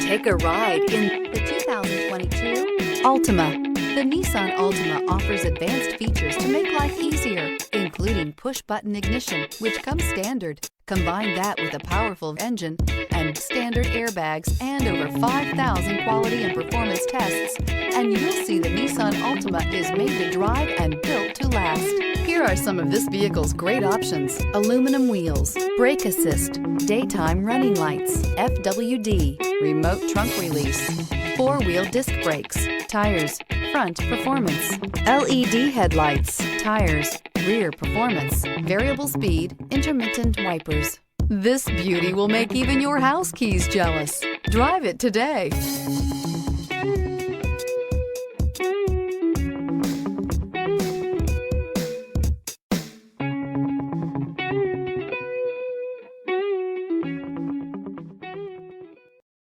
Take a ride in the 2022 Altima. The Nissan Altima offers advanced features to make life easier, including push-button ignition, which comes standard. Combine that with a powerful engine and standard airbags and over 5,000 quality and performance tests, and you'll see the Nissan Altima is made to drive and built to last. Here are some of this vehicle's great options: aluminum wheels, brake assist, daytime running lights, FWD, remote trunk release, four-wheel disc brakes, tires, front performance, LED headlights, tires, rear performance, variable speed, intermittent wipers. This beauty will make even your house keys jealous. Drive it today.